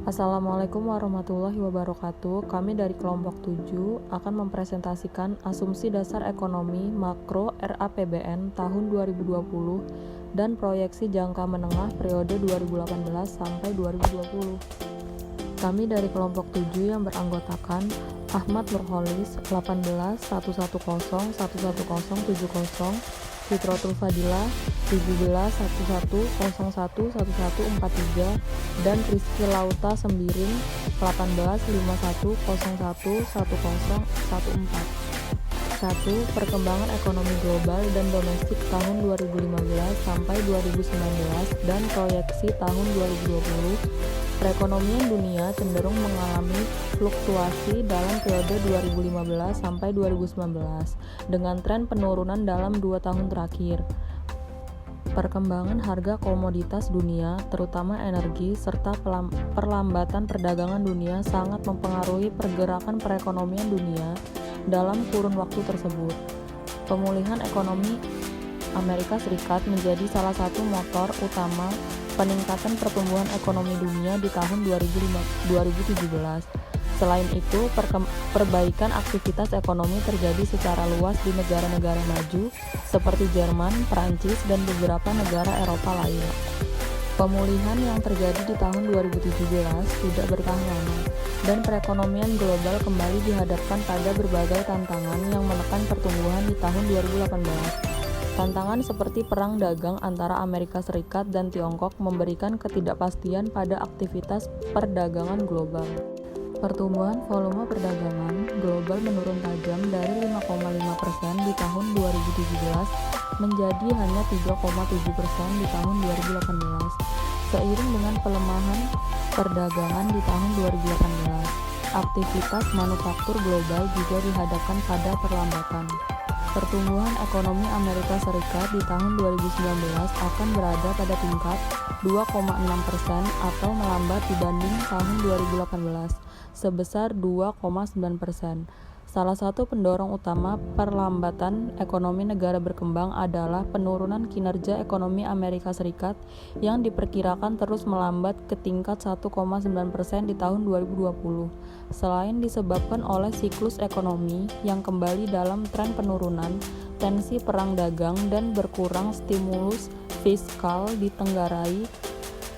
Assalamualaikum warahmatullahi wabarakatuh. Kami dari kelompok 7 akan mempresentasikan asumsi dasar ekonomi makro RAPBN tahun 2020 dan proyeksi jangka menengah periode 2018 sampai 2020. Kami dari kelompok 7 yang beranggotakan Ahmad Nurholis 18 110 110 70, Fitrotul Fadilah 17 11 01 1143 dan Rizky Lauta Sembiring 18 51 01 1014. 1. Perkembangan ekonomi global dan domestik tahun 2015 sampai 2019 dan proyeksi tahun 2020. Perekonomian dunia cenderung mengalami fluktuasi dalam periode 2015 sampai 2019 dengan tren penurunan dalam 2 tahun terakhir. Perkembangan harga komoditas dunia, terutama energi, serta perlambatan perdagangan dunia sangat mempengaruhi pergerakan perekonomian dunia dalam kurun waktu tersebut. Pemulihan ekonomi Amerika Serikat menjadi salah satu motor utama peningkatan pertumbuhan ekonomi dunia di tahun 2017. Selain itu, perbaikan aktivitas ekonomi terjadi secara luas di negara-negara maju seperti Jerman, Prancis, dan beberapa negara Eropa lain. Pemulihan yang terjadi di tahun 2017 tidak bertahan lama, dan perekonomian global kembali dihadapkan pada berbagai tantangan yang menekan pertumbuhan di tahun 2018. Tantangan seperti perang dagang antara Amerika Serikat dan Tiongkok memberikan ketidakpastian pada aktivitas perdagangan global. Pertumbuhan volume perdagangan global menurun tajam dari 5,5% di tahun 2017 menjadi hanya 3,7% di tahun 2018. Seiring dengan pelemahan perdagangan di tahun 2018, aktivitas manufaktur global juga dihadapkan pada perlambatan. Pertumbuhan ekonomi Amerika Serikat di tahun 2019 akan berada pada tingkat 2,6% atau melambat dibanding tahun 2018 sebesar 2,9%. Salah satu pendorong utama perlambatan ekonomi negara berkembang adalah penurunan kinerja ekonomi Amerika Serikat yang diperkirakan terus melambat ke tingkat 1,9% di tahun 2020. Selain disebabkan oleh siklus ekonomi yang kembali dalam tren penurunan, tensi perang dagang dan berkurang stimulus fiskal ditenggarai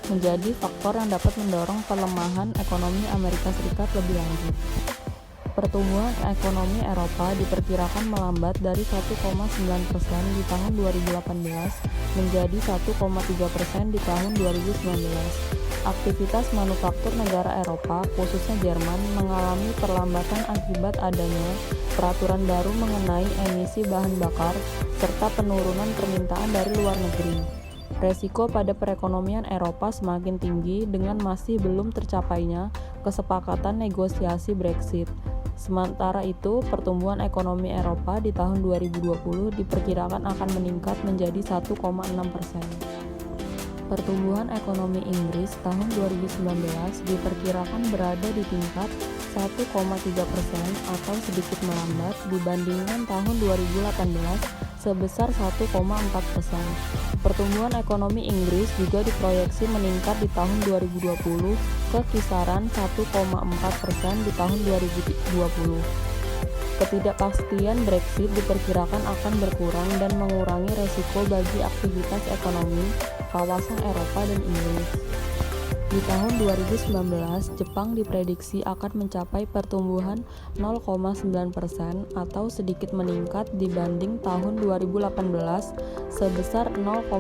menjadi faktor yang dapat mendorong pelemahan ekonomi Amerika Serikat lebih lanjut. Pertumbuhan ekonomi Eropa diperkirakan melambat dari 1,9% di tahun 2018 menjadi 1,3% di tahun 2019. Aktivitas manufaktur negara Eropa, khususnya Jerman, mengalami perlambatan akibat adanya peraturan baru mengenai emisi bahan bakar serta penurunan permintaan dari luar negeri. Resiko pada perekonomian Eropa semakin tinggi dengan masih belum tercapainya kesepakatan negosiasi Brexit. Sementara itu, pertumbuhan ekonomi Eropa di tahun 2020 diperkirakan akan meningkat menjadi 1,6%. Pertumbuhan ekonomi Inggris tahun 2019 diperkirakan berada di tingkat 1,3% atau sedikit melambat dibandingkan tahun 2018 sebesar 1,4%. Pertumbuhan ekonomi Inggris juga diproyeksi meningkat di tahun 2020 ke kisaran 1,4% di tahun 2020. Ketidakpastian Brexit diperkirakan akan berkurang dan mengurangi resiko bagi aktivitas ekonomi kawasan Eropa dan Inggris. Di tahun 2019, Jepang diprediksi akan mencapai pertumbuhan 0,9% atau sedikit meningkat dibanding tahun 2018 sebesar 0,8%.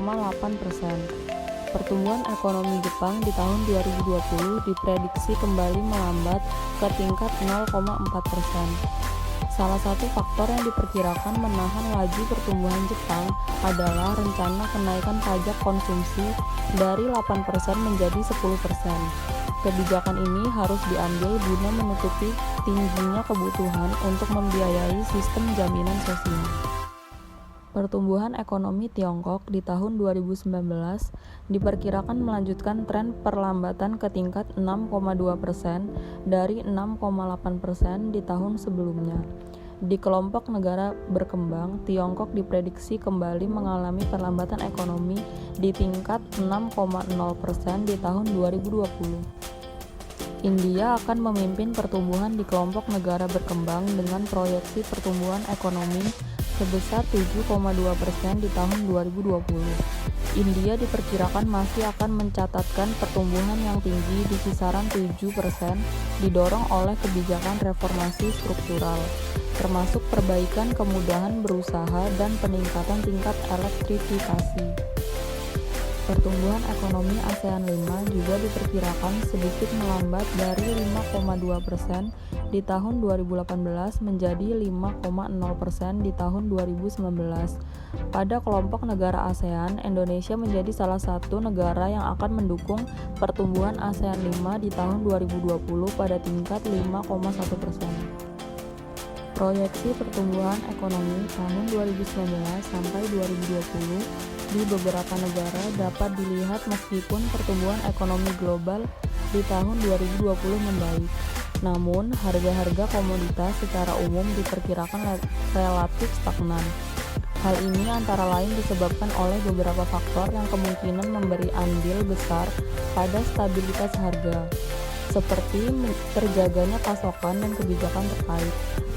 Pertumbuhan ekonomi Jepang di tahun 2020 diprediksi kembali melambat ke tingkat 0,4%. Salah satu faktor yang diperkirakan menahan laju pertumbuhan Jepang adalah rencana kenaikan pajak konsumsi dari 8% menjadi 10%. Kebijakan ini harus diambil guna menutupi tingginya kebutuhan untuk membiayai sistem jaminan sosial. Pertumbuhan ekonomi Tiongkok di tahun 2019 diperkirakan melanjutkan tren perlambatan ke tingkat 6,2% dari 6,8% di tahun sebelumnya. Di kelompok negara berkembang, Tiongkok diprediksi kembali mengalami perlambatan ekonomi di tingkat 6,0% di tahun 2020. India akan memimpin pertumbuhan di kelompok negara berkembang dengan proyeksi pertumbuhan ekonomi sebesar 7,2% di tahun 2020. India diperkirakan masih akan mencatatkan pertumbuhan yang tinggi di kisaran 7%, didorong oleh kebijakan reformasi struktural, termasuk perbaikan kemudahan berusaha dan peningkatan tingkat elektrifikasi. Pertumbuhan ekonomi ASEAN 5 juga diperkirakan sedikit melambat dari 5,2% di tahun 2018 menjadi 5,0% di tahun 2019. Pada kelompok negara ASEAN, Indonesia menjadi salah satu negara yang akan mendukung pertumbuhan ASEAN 5 di tahun 2020 pada tingkat 5,1%. Proyeksi pertumbuhan ekonomi tahun 2019 sampai 2020 di beberapa negara dapat dilihat meskipun pertumbuhan ekonomi global di tahun 2020 membaik. Namun, harga-harga komoditas secara umum diperkirakan relatif stagnan. Hal ini antara lain disebabkan oleh beberapa faktor yang kemungkinan memberi andil besar pada stabilitas harga, seperti terjaganya pasokan dan kebijakan terkait.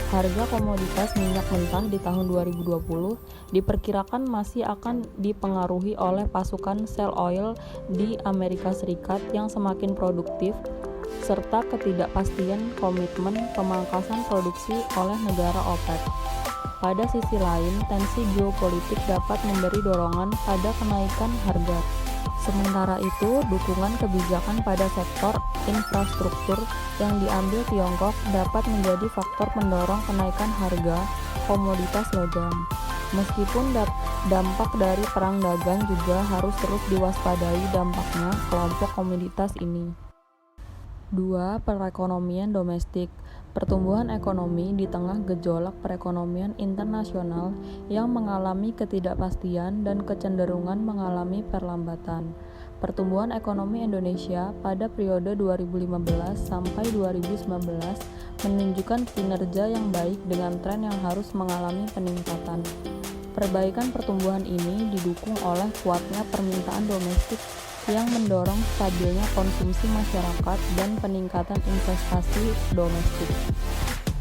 Harga komoditas minyak mentah di tahun 2020 diperkirakan masih akan dipengaruhi oleh pasukan shale oil di Amerika Serikat yang semakin produktif, serta ketidakpastian komitmen pemangkasan produksi oleh negara OPEC. Pada sisi lain, tensi geopolitik dapat memberi dorongan pada kenaikan harga. Sementara itu, dukungan kebijakan pada sektor infrastruktur yang diambil Tiongkok dapat menjadi faktor pendorong kenaikan harga komoditas logam. Meskipun dampak dari perang dagang juga harus terus diwaspadai dampaknya kelompok komoditas ini. 2. Perekonomian domestik. Pertumbuhan ekonomi di tengah gejolak perekonomian internasional yang mengalami ketidakpastian dan kecenderungan mengalami perlambatan. Pertumbuhan ekonomi Indonesia pada periode 2015 sampai 2019 menunjukkan kinerja yang baik dengan tren yang harus mengalami peningkatan. Perbaikan pertumbuhan ini didukung oleh kuatnya permintaan domestik yang mendorong stabilnya konsumsi masyarakat dan peningkatan investasi domestik.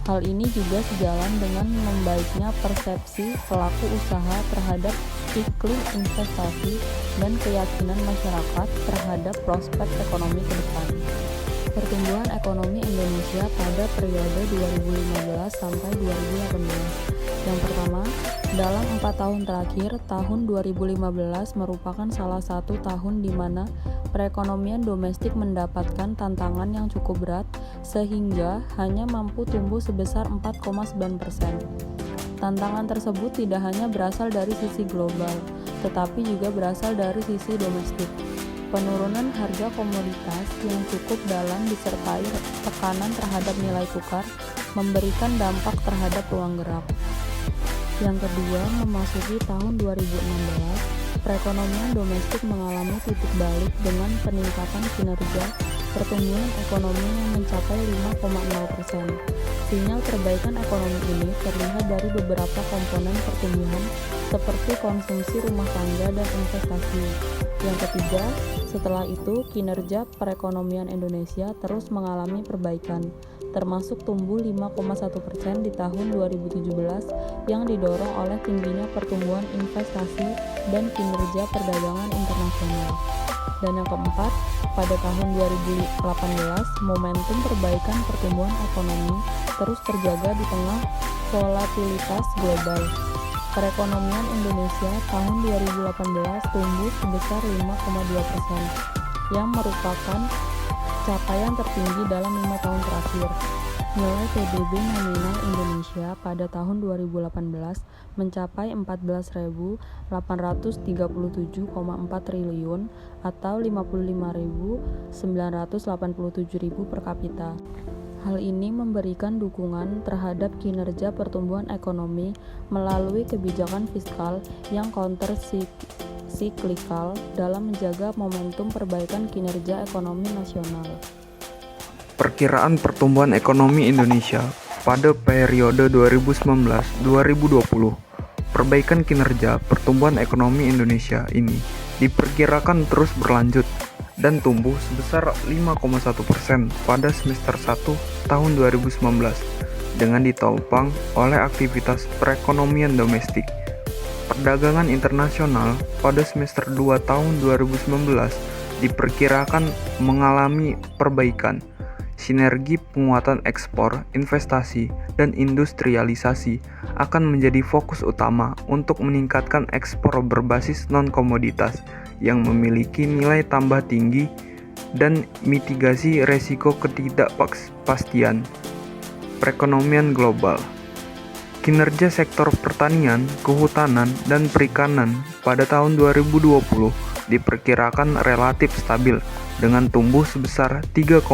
Hal ini juga sejalan dengan membaiknya persepsi pelaku usaha terhadap iklim investasi dan keyakinan masyarakat terhadap prospek ekonomi ke depan. Pertumbuhan ekonomi Indonesia pada periode 2015 sampai 2018. Yang pertama, dalam 4 tahun terakhir, tahun 2015 merupakan salah satu tahun di mana perekonomian domestik mendapatkan tantangan yang cukup berat sehingga hanya mampu tumbuh sebesar 4,9%. Tantangan tersebut tidak hanya berasal dari sisi global, tetapi juga berasal dari sisi domestik. Penurunan harga komoditas yang cukup dalam disertai tekanan terhadap nilai tukar memberikan dampak terhadap ruang gerak. Yang kedua, memasuki tahun 2016, perekonomian domestik mengalami titik balik dengan peningkatan kinerja pertumbuhan ekonomi yang mencapai 5,0%. Sinyal perbaikan ekonomi ini terlihat dari beberapa komponen pertumbuhan seperti konsumsi rumah tangga dan investasi. Yang ketiga, setelah itu kinerja perekonomian Indonesia terus mengalami perbaikan, termasuk tumbuh 5,1% di tahun 2017 yang didorong oleh tingginya pertumbuhan investasi dan kinerja perdagangan internasional. Dan yang keempat, pada tahun 2018, momentum perbaikan pertumbuhan ekonomi terus terjaga di tengah volatilitas global. Perekonomian Indonesia tahun 2018 tumbuh sebesar 5,2%, yang merupakan capaian tertinggi dalam 5 tahun terakhir. Nilai PDB nominal Indonesia pada tahun 2018 mencapai 14.837,4 triliun atau 55.987.000 per kapita. Hal ini memberikan dukungan terhadap kinerja pertumbuhan ekonomi melalui kebijakan fiskal yang counter-cyclical dalam menjaga momentum perbaikan kinerja ekonomi nasional. Perkiraan pertumbuhan ekonomi Indonesia pada periode 2019-2020. Perbaikan kinerja pertumbuhan ekonomi Indonesia ini diperkirakan terus berlanjut dan tumbuh sebesar 5,1% pada semester 1 tahun 2019 dengan ditopang oleh aktivitas perekonomian domestik. Perdagangan internasional pada semester 2 tahun 2019 diperkirakan mengalami perbaikan. Sinergi penguatan ekspor, investasi, dan industrialisasi akan menjadi fokus utama untuk meningkatkan ekspor berbasis non-komoditas yang memiliki nilai tambah tinggi dan mitigasi resiko ketidakpastian perekonomian global. Kinerja sektor pertanian, kehutanan, dan perikanan pada tahun 2020 diperkirakan relatif stabil dengan tumbuh sebesar 3,7%.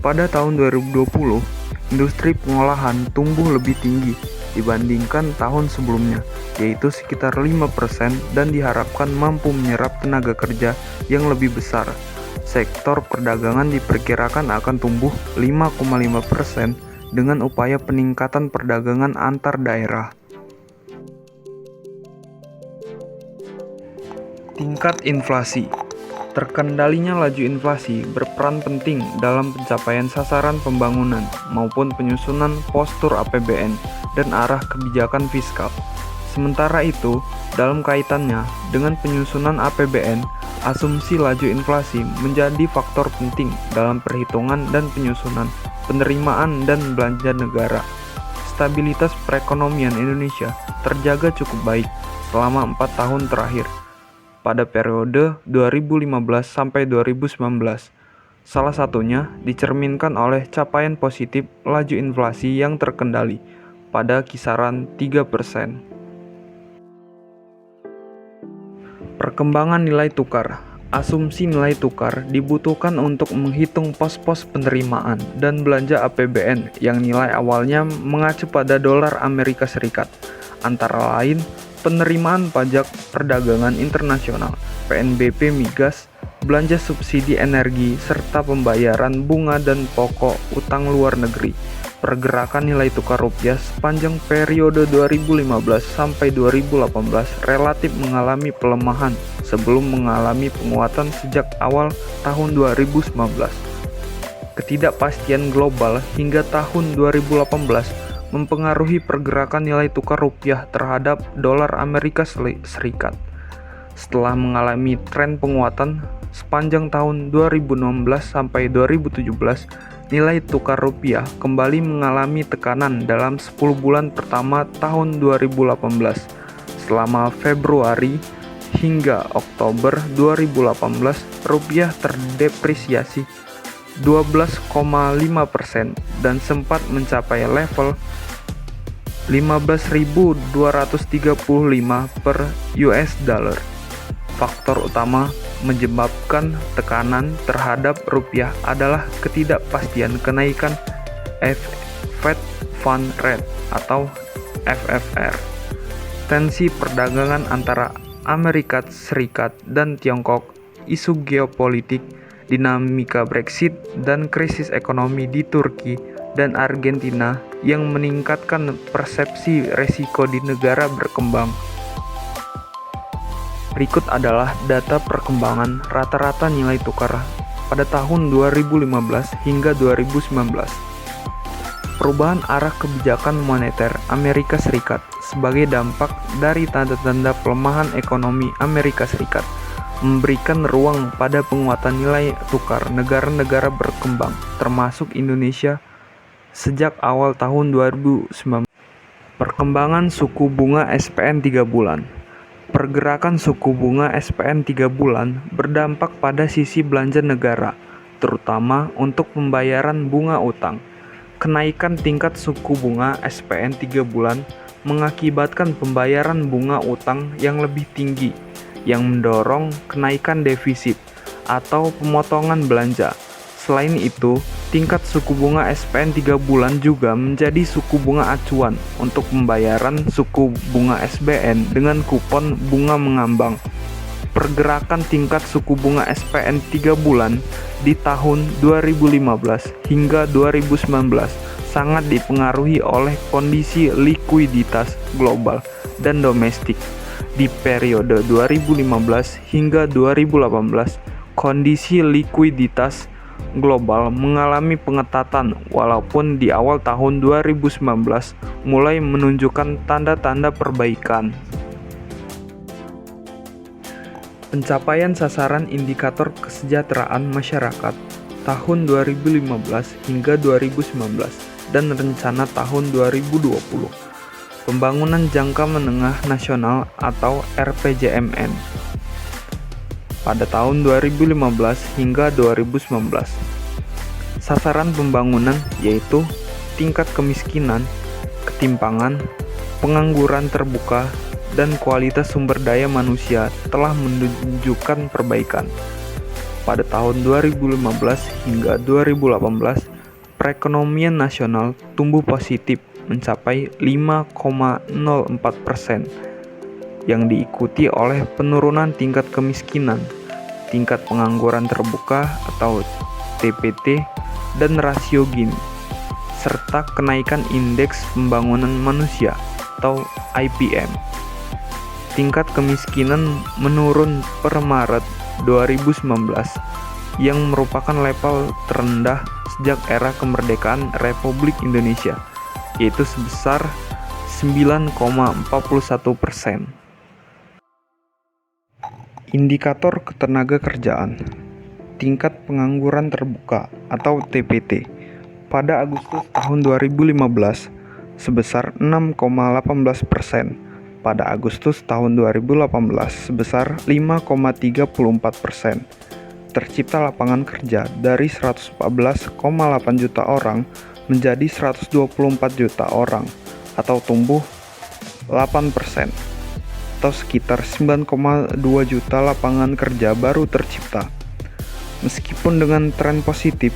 Pada tahun 2020, industri pengolahan tumbuh lebih tinggi dibandingkan tahun sebelumnya, yaitu sekitar 5% dan diharapkan mampu menyerap tenaga kerja yang lebih besar. Sektor perdagangan diperkirakan akan tumbuh 5,5% dengan upaya peningkatan perdagangan antar daerah. Tingkat inflasi. Terkendalinya laju inflasi berperan penting dalam pencapaian sasaran pembangunan maupun penyusunan postur APBN dan arah kebijakan fiskal. Sementara itu, dalam kaitannya dengan penyusunan APBN, asumsi laju inflasi menjadi faktor penting dalam perhitungan dan penyusunan penerimaan dan belanja negara. Stabilitas perekonomian Indonesia terjaga cukup baik selama 4 tahun terakhir pada periode 2015 sampai 2019. Salah satunya dicerminkan oleh capaian positif laju inflasi yang terkendali pada kisaran 3%. Perkembangan nilai tukar. Asumsi nilai tukar dibutuhkan untuk menghitung pos-pos penerimaan dan belanja APBN yang nilai awalnya mengacu pada dolar Amerika Serikat, antara lain penerimaan pajak perdagangan internasional, PNBP migas, belanja subsidi energi, serta pembayaran bunga dan pokok utang luar negeri. Pergerakan nilai tukar rupiah sepanjang periode 2015 sampai 2018 relatif mengalami pelemahan sebelum mengalami penguatan sejak awal tahun 2019. Ketidakpastian global hingga tahun 2018 mempengaruhi pergerakan nilai tukar rupiah terhadap dolar Amerika Serikat. Setelah mengalami tren penguatan sepanjang tahun 2016 sampai 2017, nilai tukar rupiah kembali mengalami tekanan dalam 10 bulan pertama tahun 2018. Selama Februari hingga Oktober 2018, rupiah terdepresiasi 12,5% dan sempat mencapai level 15.235 per US dollar. Faktor utama menyebabkan tekanan terhadap rupiah adalah ketidakpastian kenaikan Fed Fund Rate atau FFR. Tensi perdagangan antara Amerika Serikat dan Tiongkok, isu geopolitik, dinamika Brexit, dan krisis ekonomi di Turki dan Argentina yang meningkatkan persepsi risiko di negara berkembang. Berikut adalah data perkembangan rata-rata nilai tukar pada tahun 2015 hingga 2019. Perubahan arah kebijakan moneter Amerika Serikat sebagai dampak dari tanda-tanda pelemahan ekonomi Amerika Serikat memberikan ruang pada penguatan nilai tukar negara-negara berkembang termasuk Indonesia sejak awal tahun 2019. Perkembangan suku bunga SPN 3 bulan. Pergerakan suku bunga SPN 3 bulan berdampak pada sisi belanja negara, terutama untuk pembayaran bunga utang. Kenaikan tingkat suku bunga SPN 3 bulan mengakibatkan pembayaran bunga utang yang lebih tinggi, yang mendorong kenaikan defisit atau pemotongan belanja. Selain itu, tingkat suku bunga SPN 3 bulan juga menjadi suku bunga acuan untuk pembayaran suku bunga SBN dengan kupon bunga mengambang. Pergerakan tingkat suku bunga SPN 3 bulan di tahun 2015 hingga 2019 sangat dipengaruhi oleh kondisi likuiditas global dan domestik. Di periode 2015 hingga 2018, kondisi likuiditas global mengalami pengetatan walaupun di awal tahun 2019 mulai menunjukkan tanda-tanda perbaikan. Pencapaian sasaran indikator kesejahteraan masyarakat tahun 2015 hingga 2019 dan rencana tahun 2020. Pembangunan Jangka Menengah Nasional atau RPJMN pada tahun 2015 hingga 2019. Sasaran pembangunan yaitu tingkat kemiskinan, ketimpangan, pengangguran terbuka, dan kualitas sumber daya manusia telah menunjukkan perbaikan. Pada tahun 2015 hingga 2018, perekonomian nasional tumbuh positif mencapai 5,04%, yang diikuti oleh penurunan tingkat kemiskinan, tingkat pengangguran terbuka atau TPT, dan rasio Gini, serta kenaikan indeks pembangunan manusia atau IPM. Tingkat kemiskinan menurun per Maret 2019, yang merupakan level terendah sejak era kemerdekaan Republik Indonesia, yaitu sebesar 9,41%. Indikator ketenagakerjaan, tingkat pengangguran terbuka atau TPT pada Agustus tahun 2015 sebesar 6,18%, pada Agustus tahun 2018 sebesar 5,34%. Tercipta lapangan kerja dari 114,8 juta orang menjadi 124 juta orang, atau tumbuh 8%, atau sekitar 9,2 juta lapangan kerja baru tercipta. Meskipun dengan tren positif,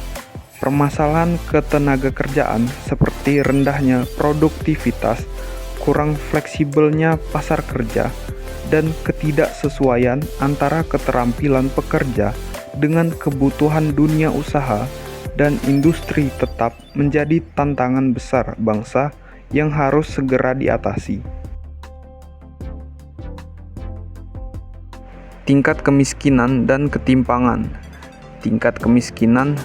permasalahan ketenagakerjaan seperti rendahnya produktivitas, kurang fleksibelnya pasar kerja, dan ketidaksesuaian antara keterampilan pekerja dengan kebutuhan dunia usaha dan industri tetap menjadi tantangan besar bangsa yang harus segera diatasi. Tingkat kemiskinan dan ketimpangan. Tingkat kemiskinan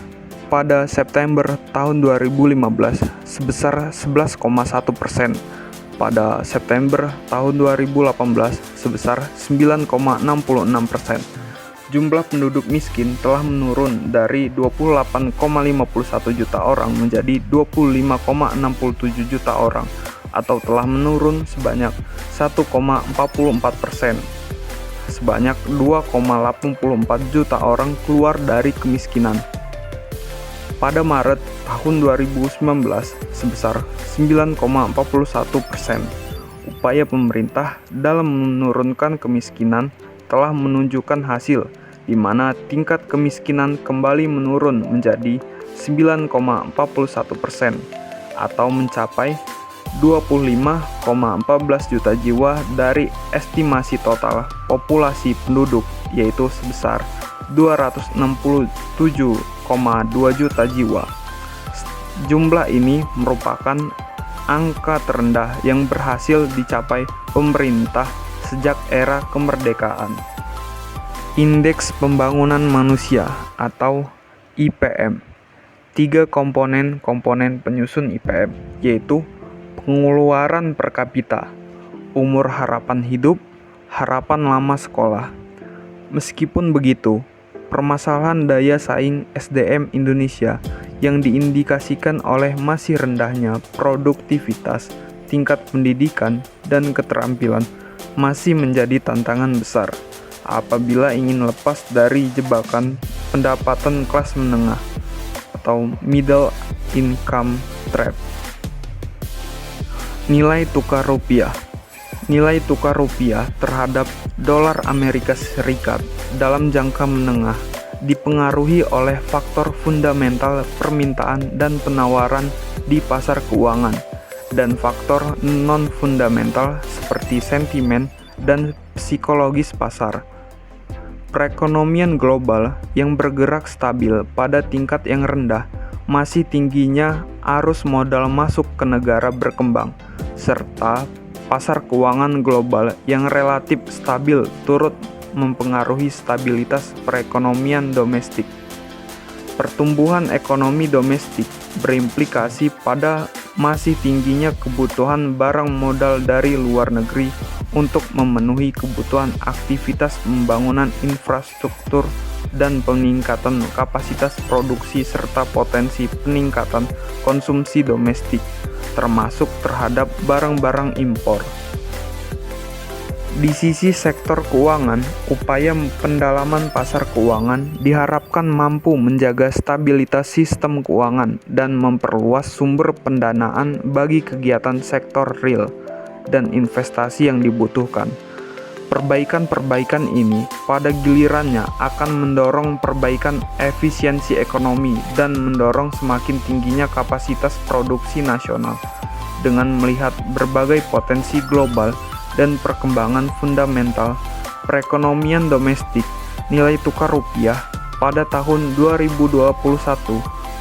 pada September tahun 2015 sebesar 11,1%, pada September tahun 2018 sebesar 9,66%. Jumlah penduduk miskin telah menurun dari 28,51 juta orang menjadi 25,67 juta orang, atau telah menurun sebanyak 1,44%. Sebanyak 2,84 juta orang keluar dari kemiskinan. Pada Maret tahun 2019 sebesar 9,41%. Upaya pemerintah dalam menurunkan kemiskinan telah menunjukkan hasil, di mana tingkat kemiskinan kembali menurun menjadi 9,41%, atau mencapai 25,14 juta jiwa dari estimasi total populasi penduduk, yaitu sebesar 267,2 juta jiwa. Jumlah ini merupakan angka terendah yang berhasil dicapai pemerintah sejak era kemerdekaan. Indeks Pembangunan Manusia atau IPM. 3 komponen penyusun IPM, yaitu pengeluaran per kapita, umur harapan hidup, harapan lama sekolah. Meskipun begitu, permasalahan daya saing SDM Indonesia yang diindikasikan oleh masih rendahnya produktivitas, tingkat pendidikan, dan keterampilan masih menjadi tantangan besar apabila ingin lepas dari jebakan pendapatan kelas menengah atau middle income trap. Nilai tukar rupiah. Nilai tukar rupiah terhadap dolar Amerika Serikat dalam jangka menengah dipengaruhi oleh faktor fundamental permintaan dan penawaran di pasar keuangan dan faktor non-fundamental seperti sentimen dan psikologis pasar. Perekonomian global yang bergerak stabil pada tingkat yang rendah, masih tingginya arus modal masuk ke negara berkembang, serta pasar keuangan global yang relatif stabil turut mempengaruhi stabilitas perekonomian domestik. Pertumbuhan ekonomi domestik berimplikasi pada masih tingginya kebutuhan barang modal dari luar negeri untuk memenuhi kebutuhan aktivitas pembangunan infrastruktur dan peningkatan kapasitas produksi serta potensi peningkatan konsumsi domestik, termasuk terhadap barang-barang impor. Di sisi sektor keuangan, upaya pendalaman pasar keuangan diharapkan mampu menjaga stabilitas sistem keuangan dan memperluas sumber pendanaan bagi kegiatan sektor real dan investasi yang dibutuhkan. Perbaikan-perbaikan ini pada gilirannya akan mendorong perbaikan efisiensi ekonomi dan mendorong semakin tingginya kapasitas produksi nasional. Dengan melihat berbagai potensi global dan perkembangan fundamental perekonomian domestik, nilai tukar rupiah pada tahun 2021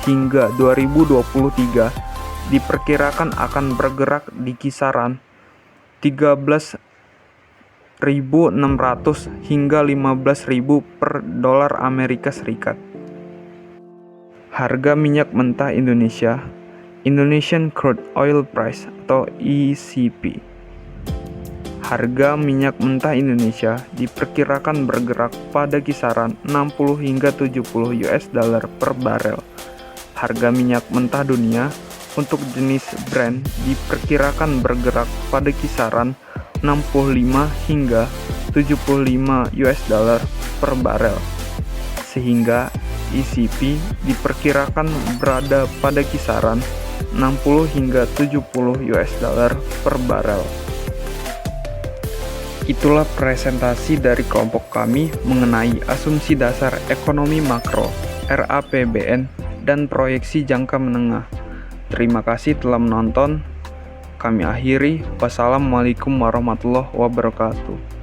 hingga 2023 diperkirakan akan bergerak di kisaran 13.600 hingga 15.000 per dolar Amerika Serikat. Harga minyak mentah Indonesia, Indonesian Crude Oil Price atau ECP. Harga minyak mentah Indonesia diperkirakan bergerak pada kisaran 60 hingga 70 US dollar per barel. Harga minyak mentah dunia untuk jenis Brent diperkirakan bergerak pada kisaran 65 hingga 75 US dollar per barel. Sehingga ECP diperkirakan berada pada kisaran 60 hingga 70 US dollar per barel. Itulah presentasi dari kelompok kami mengenai asumsi dasar ekonomi makro, RAPBN, dan proyeksi jangka menengah. Terima kasih telah menonton. Kami akhiri. Wassalamualaikum warahmatullahi wabarakatuh.